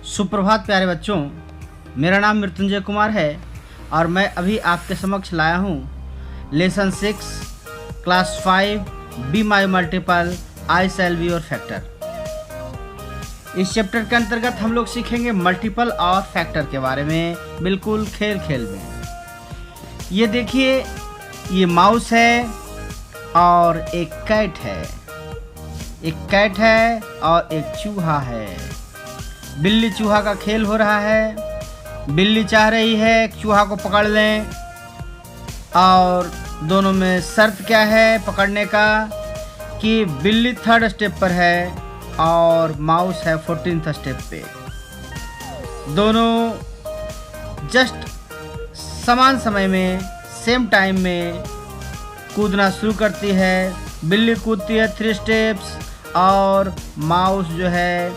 सुप्रभात प्यारे बच्चों, मेरा नाम मृत्युंजय कुमार है और मैं अभी आपके समक्ष लाया हूँ lesson 6 class 5 be my multiple I shall be your factor. इस चैप्टर के अंतर्गत हम लोग सीखेंगे मल्टीपल और फैक्टर के बारे में, बिल्कुल खेल खेल में। ये देखिए, ये माउस है और एक कैट है, एक कैट है और एक चूहा है। बिल्ली चूहा का खेल हो रहा है। बिल्ली चाह रही है चूहा को पकड़ लें और दोनों में शर्त क्या है पकड़ने का कि बिल्ली 3rd स्टेप पर है और माउस है 14th स्टेप पे। दोनों जस्ट समान समय में सेम टाइम में कूदना शुरू करती है। बिल्ली कूदती है 3 स्टेप्स और माउस जो है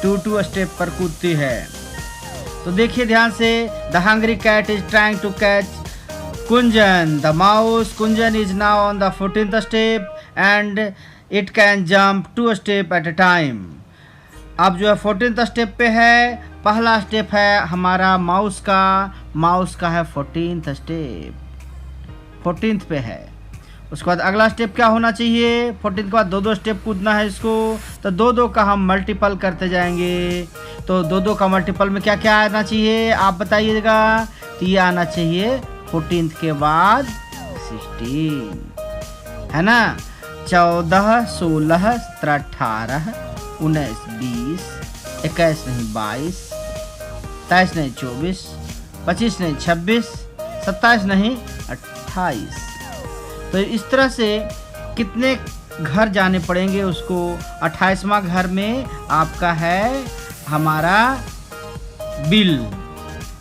2 स्टेप पर कूदती है। तो देखिए ध्यान से, the hungry cat is trying to catch Kunjan. The mouse Kunjan is now on the 14th step and it can jump 2 step at a time. अब जो है 14th स्टेप पे है। पहला स्टेप है हमारा माउस का है 14th स्टेप, 14th पे है। उसके बाद अगला स्टेप क्या होना चाहिए, 14 के बाद 2 स्टेप कूदना है इसको। तो 2 का हम मल्टीपल करते जाएंगे। तो 2 का मल्टीपल में क्या क्या आना चाहिए आप बताइएगा। तो ये आना चाहिए 14 के बाद 16, है ना। 14, 16, 17, 18, 19, 20, 21 नहीं 22, 23 नहीं 24, 25 नहीं 26, 27 नहीं 28। तो इस तरह से कितने घर जाने पड़ेंगे उसको। 28वां घर में आपका है हमारा बिल।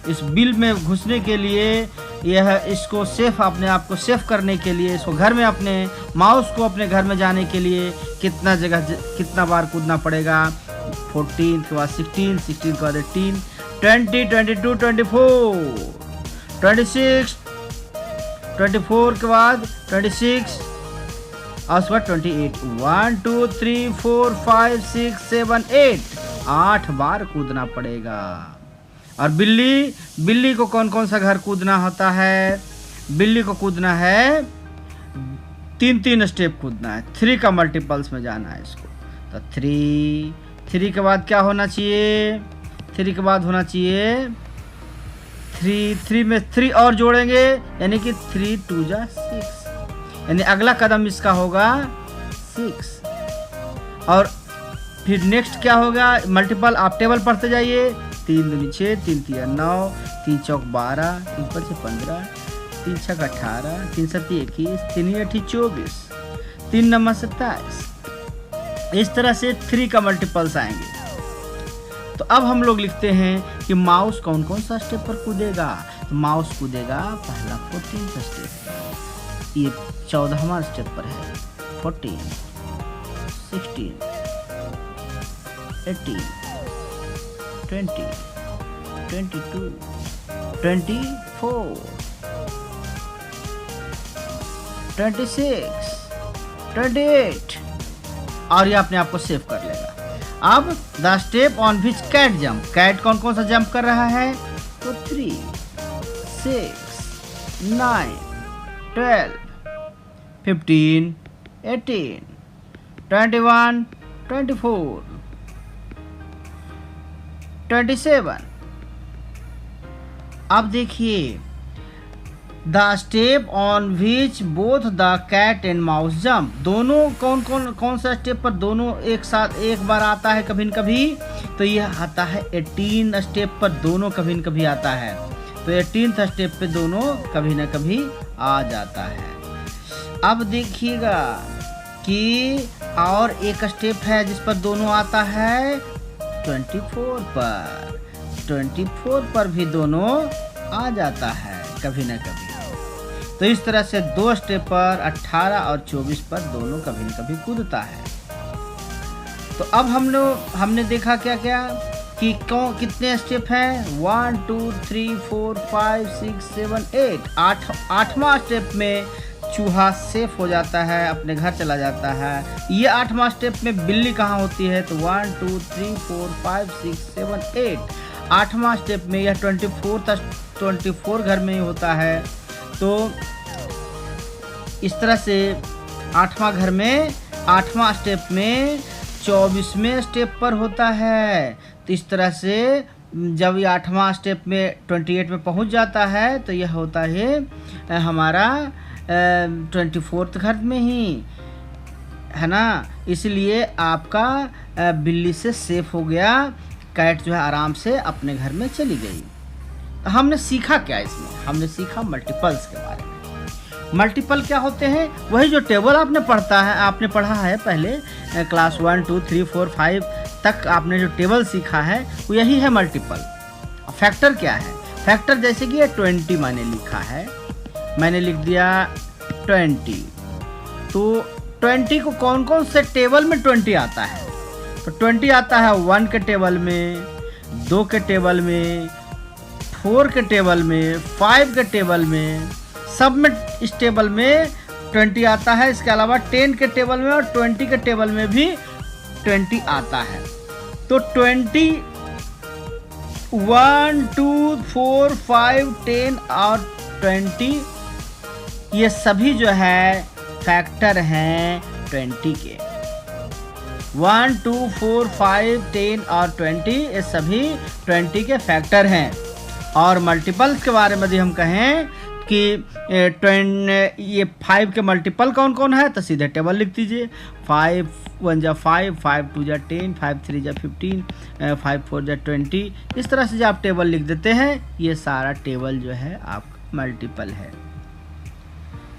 इस बिल में घुसने के लिए इसको सेफ, अपने आप को सेफ करने के लिए, इसको घर में अपने माउस को अपने घर में जाने के लिए कितना बार कूदना पड़ेगा। 14 के बाद 16, 16 के बाद 18, 20, 22, 24, 26, 24 के बाद 26 और उसके बाद 28। 1 2 3 4 5 6 7 8 बार कूदना पड़ेगा। और बिल्ली को कौन कौन सा घर कूदना होता है। बिल्ली को कूदना है 3 स्टेप कूदना है। 3 का मल्टीपल्स में जाना है इसको। तो 3 के बाद क्या होना चाहिए, 3 के बाद होना चाहिए 3 में 3 और जोड़ेंगे, यानी कि 3 2 जा 6, यानी अगला कदम इसका होगा 6। और फिर नेक्स्ट क्या होगा, मल्टीपल आप टेबल पढ़ते जाइए। 3 दूनी 6, 3 तिया 9, 3 चौक 12, 3 5 15, 3 छक 18, 3 7 21, 3 8 24, 3 9 27। इस तरह से 3 का मल्टीपल्स आएंगे। तो अब हम लोग लिखते हैं कि माउस कौन कौन सा स्टेप पर कूदेगा। तो माउस कूदेगा पहला 14th स्टेप, ये 14वां स्टेप पर है। 14, 16, 18, 20, 22, 24, 26, 28 और ये अपने आप को सेव कर लेगा। अब the step on which cat jump, cat कौन कौन सा जंप कर रहा है। तो 3, 6, 9, 12, 15, 18, 21, 24, 27। अब देखिए, the step on which both the cat and mouse jump, दोनों कौन सा स्टेप पर दोनों एक साथ एक बार आता है कभी न कभी। तो यह आता है 18 स्टेप पर दोनों कभी न कभी आता है। तो 18th स्टेप पे दोनों कभी न कभी आ जाता है। अब देखिएगा कि और एक स्टेप है जिस पर दोनों आता है 24 पर। 24 पर भी दोनों आ जाता है कभी न कभी। तो इस तरह से 2 स्टेप पर 18 और 24 पर दोनों कभी न कभी कूदता है। तो अब हमने देखा क्या क्या कि कितने स्टेप हैं। 1 2 3 4 5 6 7 8। 8वां स्टेप में चूहा सेफ हो जाता है, अपने घर चला जाता है। ये 8वां स्टेप में बिल्ली कहाँ होती है, तो 1 2 3 4 5 6 7 8 8वां स्टेप में यह 24 घर में ही होता है। तो इस तरह से 8वां घर में 8वां स्टेप में 24वें स्टेप पर होता है। तो इस तरह से जब ये 8वां स्टेप में 28 में पहुंच जाता है तो यह होता है हमारा 24th घर में ही, है ना। इसलिए आपका बिल्ली से सेफ हो गया, कैट जो है आराम से अपने घर में चली गई। तो हमने सीखा क्या इसमें, हमने सीखा मल्टीपल्स के बारे में। मल्टीपल क्या होते हैं, वही जो टेबल आपने पढ़ा है पहले क्लास 1 2 3 4 5 तक आपने जो टेबल सीखा है वो यही है मल्टीपल। फैक्टर क्या है, फैक्टर जैसे कि 20 मैंने लिखा है, मैंने लिख दिया 20, तो 20 को कौन कौन से टेबल में 20 आता है, तो 20 आता है 1 के टेबल में, 2 के टेबल में, 4 के टेबल में, 5 के टेबल में, सब में इस टेबल में 20 आता है। इसके अलावा 10 के टेबल में और 20 के टेबल में भी 20 आता है। तो 20 1 2 4 5 10 और 20 ये सभी जो है फैक्टर हैं 20 के। 1 2 4 5 10 और 20 ये सभी 20 के फैक्टर हैं। और मल्टीपल्स के बारे में यदि हम कहें कि ये 5 के मल्टीपल कौन कौन है, तो सीधे टेबल लिख दीजिए। 5 1 जा 5, 5 2 जा 10, 5 3 जा 15, 5 4 जा 20। इस तरह से जब आप टेबल लिख देते हैं, ये सारा टेबल जो है आपका मल्टीपल है,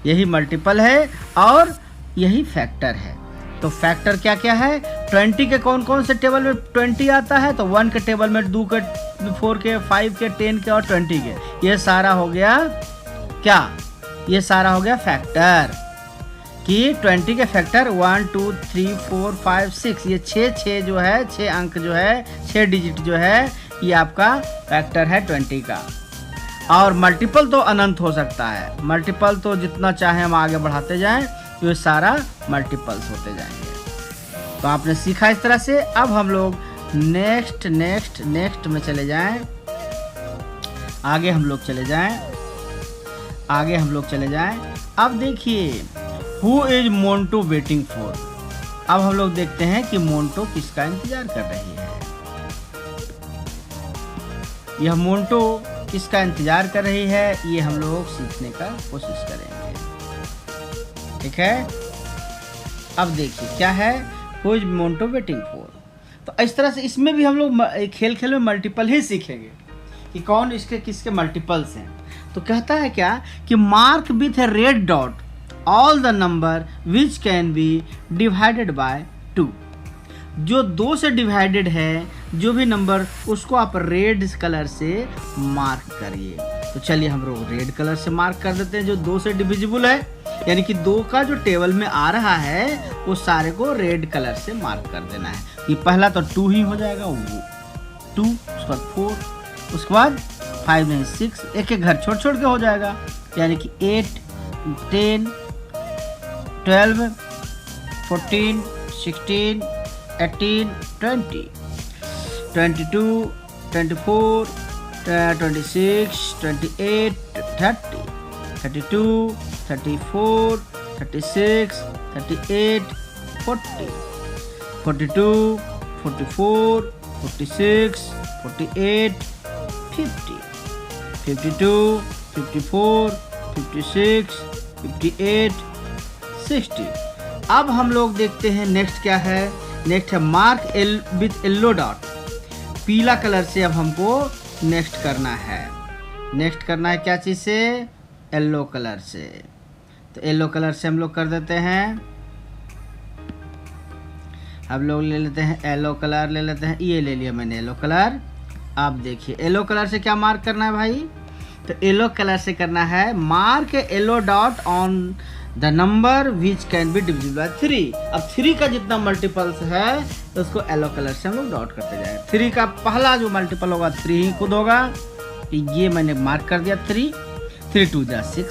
यही मल्टीपल है और यही फैक्टर है। तो फैक्टर क्या क्या है, 20 के कौन कौन से टेबल में 20 आता है, तो 1 के टेबल में, 2 के, 4 के, 5 के, 10 के और 20 के। ये सारा हो गया क्या, ये सारा हो गया फैक्टर, कि 20 के फैक्टर 1 2 3 4 5 6, ये 6 जो है, 6 अंक जो है, 6 डिजिट जो है, ये आपका फैक्टर है 20 का। और मल्टीपल तो अनंत हो सकता है, मल्टीपल तो जितना चाहे हम आगे बढ़ाते जाएं तो ये सारा मल्टीपल्स होते जाएंगे। तो आपने सीखा इस तरह से। अब हम लोग नेक्स्ट में चले जाएं, आगे हम लोग चले जाएं। अब देखिए, who is Monte waiting for. अब हम लोग देखते हैं कि मोंटो किसका इंतजार कर रही है। यह मोंटो किसका इंतजार कर रही है, ये हम लोग सीखने का कोशिश करेंगे, ठीक है। अब देखिए क्या है, who is Monte waiting for. तो इस तरह से इसमें भी हम लोग खेल में मल्टीपल ही सीखेंगे कि कौन इसके किसके मल्टीपल्स हैं। तो कहता है क्या कि mark with A red dot all the number which can be divided by 2। जो 2 से डिवाइडेड है, जो भी नंबर, उसको आप रेड कलर से मार्क करिए। तो चलिए हम लोग रेड कलर से मार्क कर देते हैं जो 2 से डिविजिबल है, यानी कि 2 का जो टेबल में आ रहा है वो सारे को रेड कलर से मार्क कर देना है। ये पहला तो 2 ही हो जाएगा, वो 2, उसके बाद 4, उसके बाद 5 नहीं 6, एक घर छोड़ के हो जाएगा, यानी कि 8 10 12 14 16 18 20 22 24 26 28 30 32 34 36 38 40 42 44 46 48 50 52 54 56 58 60। अब हम लोग देखते हैं नेक्स्ट क्या है। नेक्स्ट है मार्क विथ येलो डॉट। पीला कलर से अब हमको नेक्स्ट करना है। नेक्स्ट करना है क्या चीज़ से, येलो कलर से। तो येलो कलर से हम लोग कर देते हैं, हम लोग ले लेते हैं येलो कलर, ले लेते हैं, ये ले लिया मैंने येलो कलर। अब देखिए येलो कलर से क्या मार्क करना है भाई, तो येलो कलर से करना है mark yellow dot on the number which can be divisible by 3। अब 3 का जितना मल्टीपल्स है तो उसको येलो कलर से हम लोग डॉट करते जाएंगे। 3 का पहला जो मल्टीपल होगा 3 ही खुद होगा, ये मैंने मार्क कर दिया 3 2 जा 6,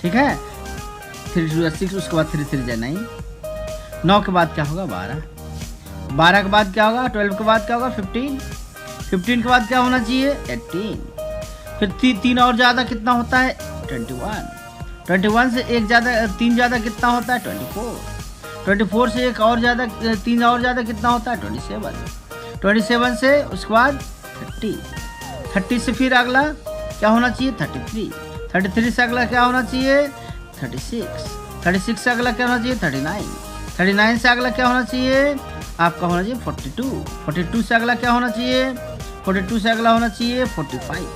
ठीक है, 3 2 6, उसके बाद 3 3 9, 9 के बाद क्या होगा 12, 12 के बाद क्या होगा 12 के बाद क्या होगा 15, 15 के बाद क्या होना चाहिए 18, फिर 3 और ज़्यादा कितना होता है 21, 21 से एक ज़्यादा 3 ज़्यादा कितना होता है 24, 24 से एक और ज़्यादा 3 और ज़्यादा कितना होता है 27, 27 से उसके बाद 30, 30 से फिर अगला क्या होना चाहिए 33, 33 से अगला क्या होना चाहिए 36, 36 से अगला क्या होना चाहिए 39, 39 से अगला क्या होना चाहिए आपका होना चाहिए 42, 42 से अगला क्या होना चाहिए 42 से अगला होना चाहिए 45,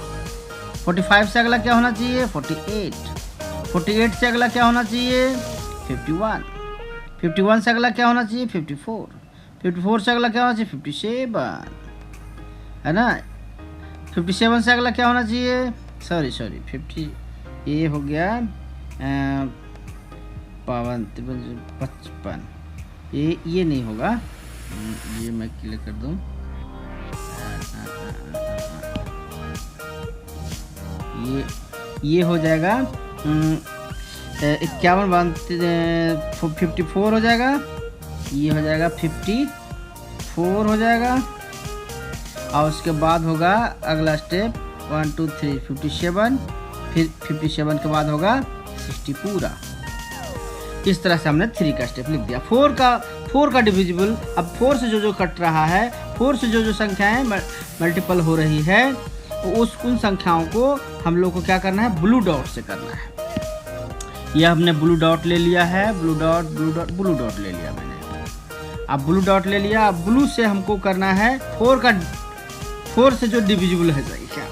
45 से अगला क्या होना चाहिए 48, 48 से अगला क्या होना चाहिए 51, 51 से अगला क्या होना चाहिए 54, 54 से अगला क्या होना चाहिए 57, है ना, 57 से अगला क्या होना चाहिए सॉरी 50, ये हो गया 55, ये नहीं होगा, ये मैं क्लियर कर दूं, ये हो जाएगा 51 54 हो जाएगा, ये हो जाएगा 54 हो जाएगा, और उसके बाद होगा अगला स्टेप 1 2 3 57, फिर 57 के बाद होगा 60 पूरा। इस तरह से हमने 3 का स्टेप लिख दिया। 4 का डिविजिबल, अब 4 से जो कट रहा है, 4 से जो संख्याएं मल्टीपल हो रही है, उन संख्याओं को हम लोग को क्या करना है ब्लू डॉट से करना है। यह हमने ब्लू डॉट ले लिया है, ब्लू डॉट ले लिया मैंने, अब ब्लू डॉट ले लिया। अब ब्लू से हमको करना है 4 से जो डिविजिबल है क्या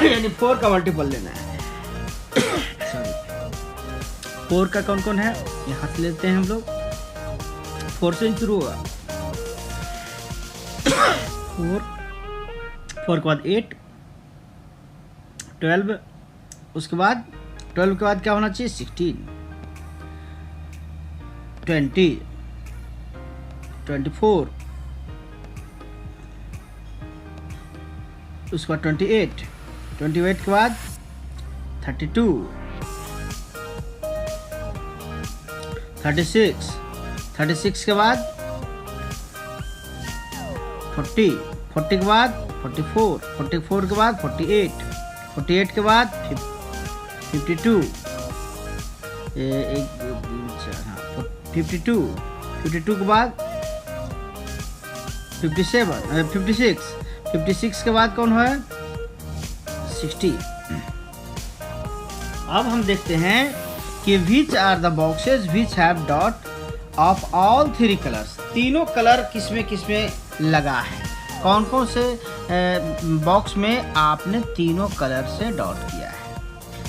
यानी 4 का मल्टीपल लेना है। सॉरी 4 का कौन कौन है यहाँ से लेते हैं हम लोग, 4 से शुरू होगा 4 के बाद 8 12, उसके बाद 12 के बाद क्या होना चाहिए 16 20 24, उसके बाद 28 के बाद 32 36 के बाद 40 के बाद 44 के बाद 48 के बाद 52 52 के बाद 56 के बाद कौन है 60। अब हम देखते हैं कि which are the boxes which have dot of all 3 colours, तीनों कलर किसमें लगा है, कौन कौन से बॉक्स में आपने तीनों कलर से डॉट किया है।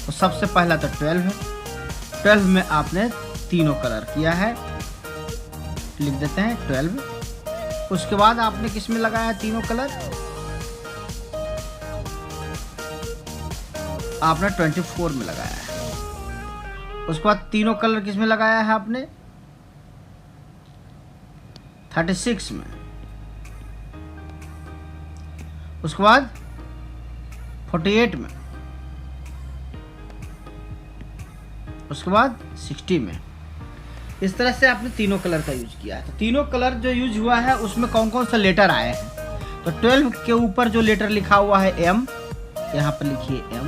तो सबसे पहला तो 12 है, 12 में आपने तीनों कलर किया है, लिख देते हैं 12। उसके बाद आपने किस में लगाया है तीनों कलर, आपने 24 में लगाया है। उसके बाद तीनों कलर किस में लगाया है आपने 36 में, उसके बाद 48 में, उसके बाद 60 में। इस तरह से आपने तीनों कलर का यूज किया है। तो तीनों कलर जो यूज हुआ है उसमें कौन कौन सा लेटर आए हैं, तो 12 के ऊपर जो लेटर लिखा हुआ है M, यहाँ पर लिखिए M।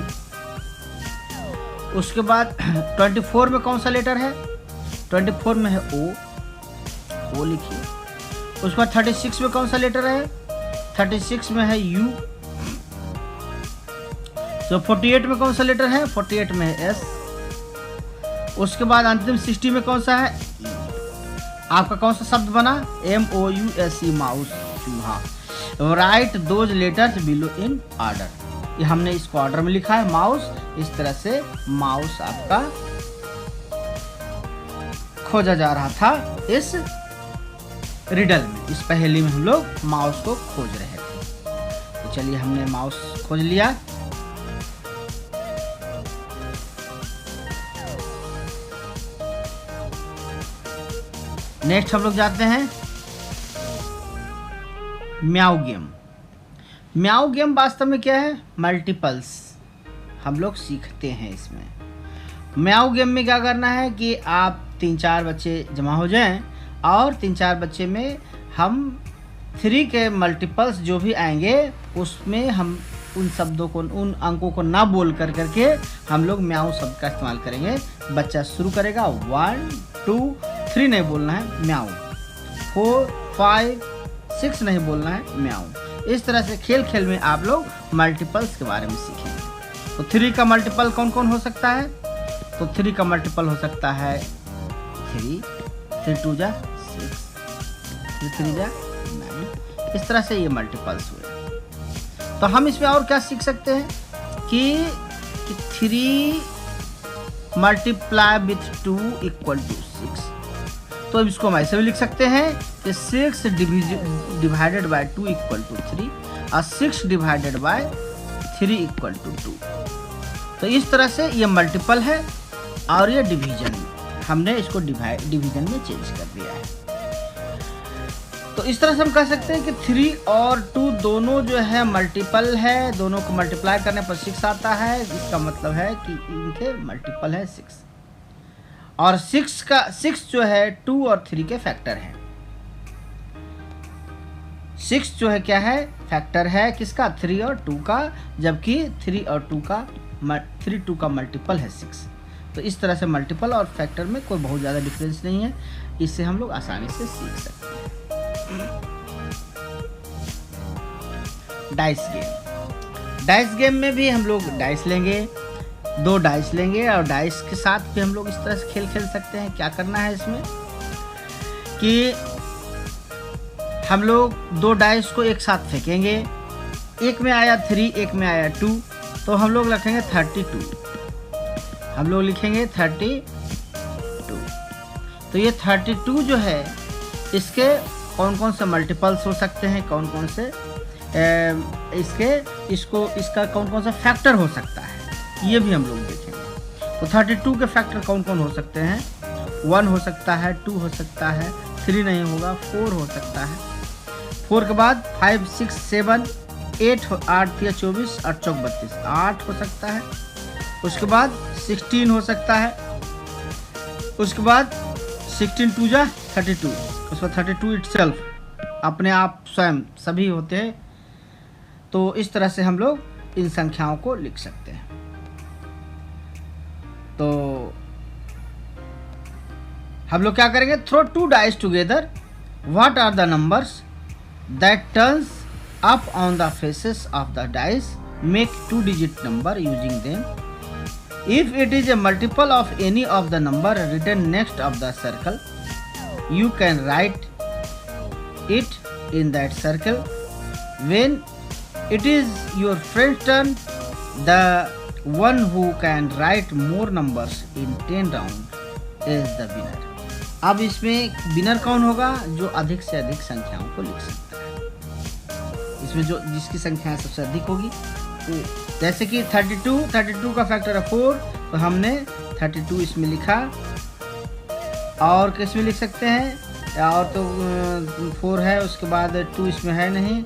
उसके बाद 24 में कौन सा लेटर है, 24 में है O लिखिए। उसके बाद 36 में कौन सा लेटर है, 36 में है U। तो 48 में कौन सा लेटर है, 48 में है S। उसके बाद अंतिम 60 में कौन सा है, आपका कौन सा शब्द बना, MOUSE माउस, चूहा। Right those letters below in order, ये हमने इसको ऑर्डर में लिखा है माउस। इस तरह से माउस आपका खोजा जा रहा था इस रिडल में, इस पहेली में हम लोग माउस को खोज रहे थे। तो चलिए हमने माउस खोज लिया। नेक्स्ट हम लोग जाते हैं म्याऊ गेम। वास्तव में क्या है, मल्टीपल्स हम लोग सीखते हैं इसमें। म्याऊ गेम में क्या करना है कि आप 3-4 बच्चे जमा हो जाएं और 3-4 बच्चे में हम 3 के मल्टीपल्स जो भी आएंगे उसमें हम उन शब्दों को, उन अंकों को ना बोल करके हम लोग म्याऊ शब्द का इस्तेमाल करेंगे। बच्चा शुरू करेगा 1 2 3 नहीं बोलना है, म्याऊ। 4 5 6 नहीं बोलना है, म्याऊ। इस तरह से खेल खेल में आप लोग मल्टीपल्स के बारे में सीखेंगे। तो 3 का मल्टीपल कौन कौन हो सकता है? तो 3 का मल्टीपल हो सकता है 3, 3 2 जा 6, 3 जा 9। इस तरह से ये मल्टीपल्स हुए। तो हम इसमें और क्या सीख सकते हैं कि 3 मल्टीप्लाई विथ 2 इक्वल टू 6। तो इसको हम ऐसे भी लिख सकते हैं कि 6 डिवाइडेड बाय 2 इक्वल टू 3 और 6 डिवाइडेड बाय 3 इक्वल टू 2। तो इस तरह से ये मल्टीपल है और ये डिवीजन, हमने इसको डिवीजन में चेंज कर दिया है। तो इस तरह से हम कह सकते हैं कि 3 और 2 दोनों जो है मल्टीपल है, दोनों को मल्टीप्लाई करने पर 6 आता है। इसका मतलब है कि इनके मल्टीपल है 6 और 6 जो है 2 और 3 के फैक्टर है। 6 जो है क्या है? फैक्टर है किसका? 3 और 2 का, जबकि 3 और 2 का मल्टीपल है 6। तो इस तरह से मल्टीपल और फैक्टर में कोई बहुत ज़्यादा डिफरेंस नहीं है, इससे हम लोग आसानी से सीख सकते हैं। डाइस गेम में भी हम लोग डाइस लेंगे, 2 डाइस लेंगे और डाइस के साथ भी हम लोग इस तरह से खेल सकते हैं। क्या करना है इसमें कि हम लोग 2 डाइस को एक साथ फेंकेंगे, एक में आया 3, एक में आया 2, तो हम लोग लिखेंगे 32। हम लोग लिखेंगे 32। तो ये 32 जो है इसके कौन कौन से मल्टीपल्स हो सकते हैं, कौन कौन से इसका कौन कौन सा फैक्टर हो सकता है, ये भी हम लोग देखेंगे। तो 32 के फैक्टर कौन कौन हो सकते हैं? 1 हो सकता है, 2 हो सकता है, 3 नहीं होगा, 4 हो सकता है। 4 के बाद 5 6 7 8 8 या 24 8 चौक 32 8 हो सकता है। उसके बाद 16 हो सकता है। उसके बाद 16 2 जा 32, उसके बाद 32 इटसेल्फ अपने आप स्वयं सभी होते हैं। तो इस तरह से हम लोग इन संख्याओं को लिख सकते हैं। तो हम लोग क्या करेंगे? Throw 2 dice together, what are the numbers that turns up on the faces of the dice, make 2 digit number using them. If it is a multiple of any of the number written next of the circle, you can write it in that circle. When it is your friend's turn, the one who can write more numbers in 10 rounds is the winner. अब इसमें winner कौन होगा? जो अधिक से अधिक संख्याओं को लिख सकता है। इसमें जो जिसकी संख्या सबसे अधिक होगी, जैसे कि 32 का फैक्टर है 4, तो हमने 32 इसमें लिखा। और किस में लिख सकते हैं? और तो 4 है, उसके बाद 2 इसमें है नहीं,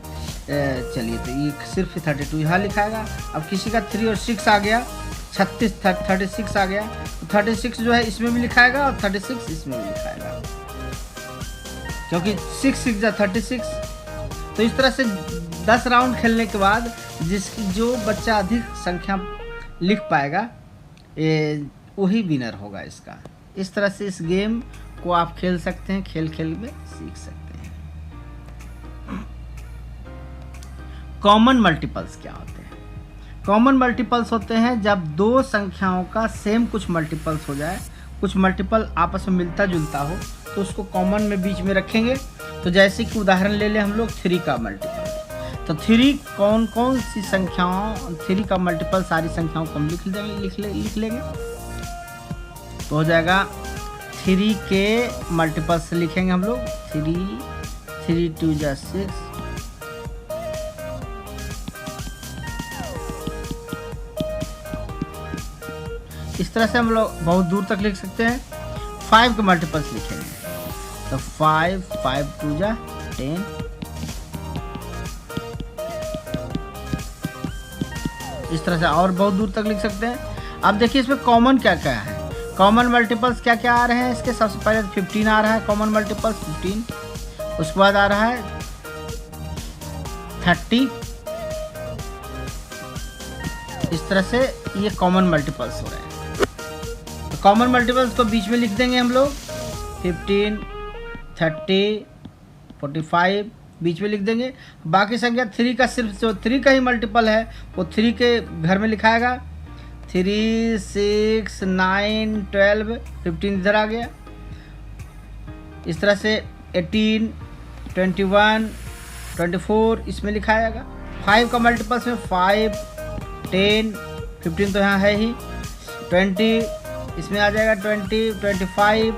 चलिए तो ये सिर्फ 32 यहाँ लिखाएगा। अब किसी का 3 और 6 आ गया, 36 आ गया, तो 36 जो है इसमें भी लिखाएगा और 36 इसमें भी लिखाएगा, क्योंकि 6 6 जा 36। तो इस तरह से 10 राउंड खेलने के बाद जो बच्चा अधिक संख्या लिख पाएगा वही विनर होगा इसका। इस तरह से इस गेम को आप खेल सकते हैं, खेल खेल में सीख सकते हैं। कॉमन मल्टीपल्स क्या होते हैं? कॉमन मल्टीपल्स होते हैं जब 2 संख्याओं का सेम कुछ मल्टीपल्स हो जाए, कुछ मल्टीपल आपस में मिलता जुलता हो, तो उसको कॉमन में बीच में रखेंगे। तो जैसे कि उदाहरण ले लें हम लोग 3 का मल्टीपल, तो 3 कौन कौन सी संख्याओं, 3 का मल्टीपल सारी संख्याओं को हम लिख लेंगे। तो हो जाएगा 3 के मल्टीपल से लिखेंगे हम लोग 3 2 जा 6, इस तरह से हम लोग बहुत दूर तक लिख सकते हैं। 5 के मल्टीपल्स लिखेंगे तो 5 2 जा 10, इस तरह से और बहुत दूर तक लिख सकते हैं। अब देखिए इसमें कॉमन क्या क्या है। कॉमन मल्टीपल्स क्या क्या आ रहे हैं इसके? सबसे पहले 15 आ रहा है कॉमन मल्टीपल्स 15, उसके बाद आ रहा है 30। इस तरह से ये कॉमन मल्टीपल्स हो रहे हैं। तो कॉमन मल्टीपल्स को बीच में लिख देंगे हम लोग, 15, 30, 45 बीच में लिख देंगे। बाकी संख्या 3 का सिर्फ जो 3 का ही मल्टीपल है वो 3 के घर में लिखाएगा। 3, 6, 9, 12, 15 इधर आ गया। इस तरह से 18, 21, 24 इसमें लिखाएगा। 5 का मल्टीपल्स में 5, 10, 15 तो यहाँ है ही, 20 इसमें आ जाएगा, 20, 25,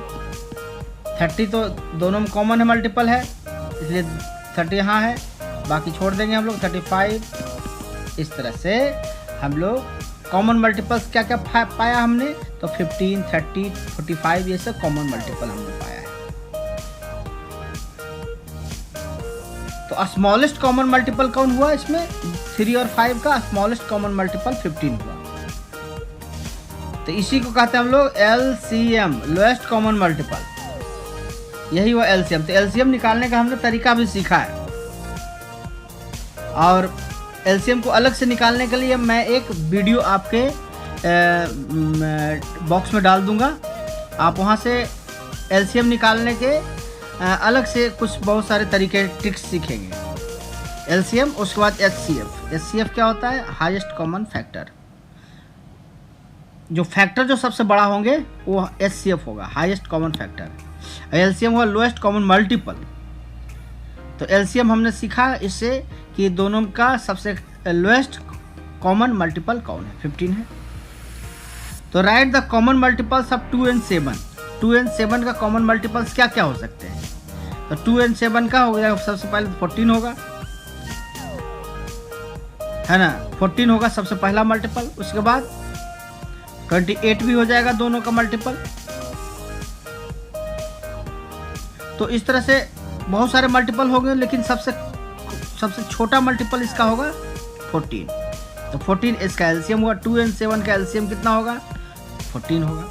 30 तो दोनों में कॉमन है मल्टीपल है इसलिए 30 यहाँ है, बाकी छोड़ देंगे हम लोग 35। इस तरह से हम लोग कॉमन मल्टीपल्स क्या क्या पाया हमने? तो 15, 30, 45 ये सब कॉमन मल्टीपल हमने पाया है। तो स्मॉलेस्ट कॉमन मल्टीपल कौन हुआ इसमें? 3 और 5 का स्मॉलेस्ट कॉमन मल्टीपल 15 हुआ। तो इसी को कहते हैं हम लोग LCM, लोएस्ट कॉमन मल्टीपल। यही हुआ LCM। तो LCM निकालने का हमने तरीका भी सीखा है, और LCM को अलग से निकालने के लिए मैं एक वीडियो आपके बॉक्स में डाल दूंगा। आप वहां से LCM निकालने के अलग से कुछ बहुत सारे तरीके ट्रिक्स सीखेंगे। LCM, उसके बाद HCF। HCF क्या होता है? Highest common factor. जो फैक्टर जो सबसे बड़ा होंगे वो HCF होगा, हाईएस्ट कॉमन फैक्टर। LCM हुआ लोएस्ट कॉमन मल्टीपल। तो LCM हमने सीखा इससे कि दोनों का सबसे लोएस्ट कॉमन मल्टीपल कौन है? 15 है। तो right the common multiples of 2 and 7। 2 and 7 का कॉमन मल्टीपल्स क्या क्या हो सकते हैं? तो 2 and 7 का हो गया, सबसे पहले 14 होगा, है ना, 14 होगा सबसे पहला मल्टीपल। उसके बाद 28 भी हो जाएगा दोनों का मल्टीपल। तो इस तरह से बहुत सारे मल्टीपल हो गए, लेकिन सबसे छोटा मल्टीपल इसका होगा 14। तो 14 इसका LCM हुआ। 2 and 7 का LCM कितना होगा? 14 होगा।